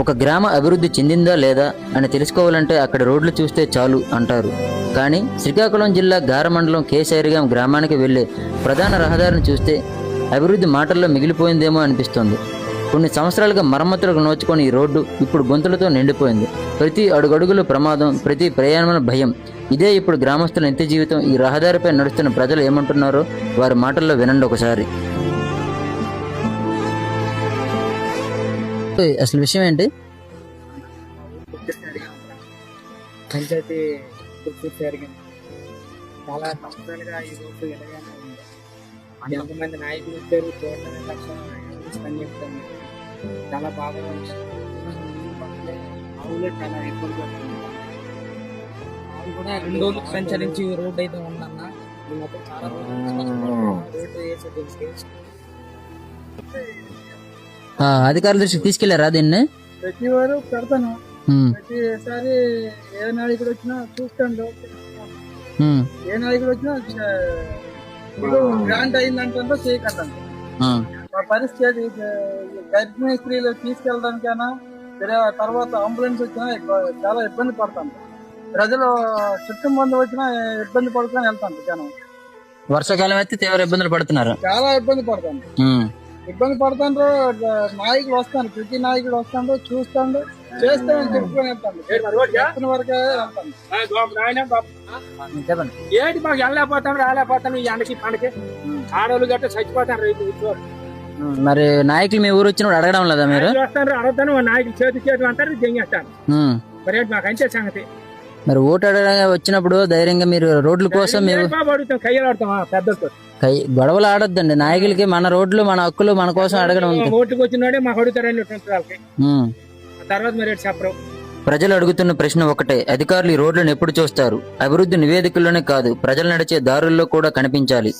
ఒక గ్రామ అభివృద్ధి చెందిందా లేదా అని తెలుసుకోవాలంటే అక్కడ రోడ్లు చూస్తే చాలు అంటారు. కానీ శ్రీకాకుళం జిల్లా గార మండలం కేశైరిగాం గ్రామానికి వెళ్లే ప్రధాన రహదారిని చూస్తే అభివృద్ధి మాటల్లో మిగిలిపోయిందేమో అనిపిస్తోంది. కొన్ని సంవత్సరాలుగా మరమ్మతులకు నోచుకొని ఈ రోడ్డు ఇప్పుడు గొంతులతో నిండిపోయింది. ప్రతి అడుగడుగులు ప్రమాదం, ప్రతి ప్రయాణం భయం. ఇదే ఇప్పుడు గ్రామస్తుల నిత్య జీవితం. ఈ రహదారిపై నడుస్తున్న ప్రజలు ఏమంటున్నారో వారి మాటల్లో వినండి ఒకసారి. అసలు విషయం ఏంటి? పంచాయతీ చాలా సంవత్సరాలుగా ఈ రోడ్డు ఎలాగైనా ఉంది. ఎంతమంది నాయకులు వచ్చారు, చూడడానికి పని చెప్తాను. చాలా బాగా ఆవులు చాలా ఇబ్బంది పడుతుంది. ఆవు కూడా 2 రోజులకు సంచరించి రోడ్డు అయితే ఉందన్న. మొత్తం చాలా రోడ్డు వేసి అధికారుల దృష్టికి తీసుకెళ్లారా దీన్ని? ప్రతి వారు పెడతాను. ప్రతిసారి ఏ నాయకుడు వచ్చినా చూస్తాను. ఏ నాయకుడు వచ్చినా గ్రాంట్ అయిందంటే చేయకండి. మా పరిస్థితి గర్భిణీ స్త్రీలు తీసుకెళ్ళడానికైనా తర్వాత అంబులెన్స్ వచ్చినా చాలా ఇబ్బంది పడతాను. ప్రజలు చుట్టూ మంది వచ్చినా ఇబ్బంది పడుకొని వెళ్తాను. జనం వర్షాకాలం అయితే తీవ్ర ఇబ్బందులు పడుతున్నారు. చాలా ఇబ్బంది పడతాను. నాయకులు వస్తాను, ప్రతి నాయకుడు వస్తాడు, చూస్తాడు, చేస్తామని చెప్పుకొని వెళ్తాను. చెప్పిన వరకే వెళ్తాను. ఏంటి మాకు వెళ్ళలేకపోతాను, రాలేకపోతాను. ఈ ఎండకి పండకి ఆడవాళ్ళు గట్ట చచ్చిపోతాను. రైతు మరి నాయకులు మీ ఊరు వచ్చినప్పుడు అడగడం లేదా మీరు? వస్తాను, అడుగుతాను. నాయకులు చేతి అంటారు, జంగేస్తాను. మరి మాకు అంతే సంగతి. మరి ఓటు అడగ వచ్చినప్పుడు ధైర్యంగా మీరు రోడ్ల కోసం అడుగుతాం, కయ్యలు ఆడతాం. పెద్దలతో గొడవలు ఆడొద్దండి. నాయకులకి మన రోడ్లు, మన హక్కులు మన కోసం అడగడం. ఓటుకు వచ్చినాడే మాకు అడుగుతారని వాళ్ళకి తర్వాత మరి చెప్పరు. ప్రజలు అడుగుతున్న ప్రశ్న ఒకటే, అధికారులు ఈ రోడ్లను ఎప్పుడు చూస్తారు? అభివృద్ధి నివేదికల్లోనే కాదు, ప్రజలు నడిచే దారుల్లో కూడా కనిపించాలి.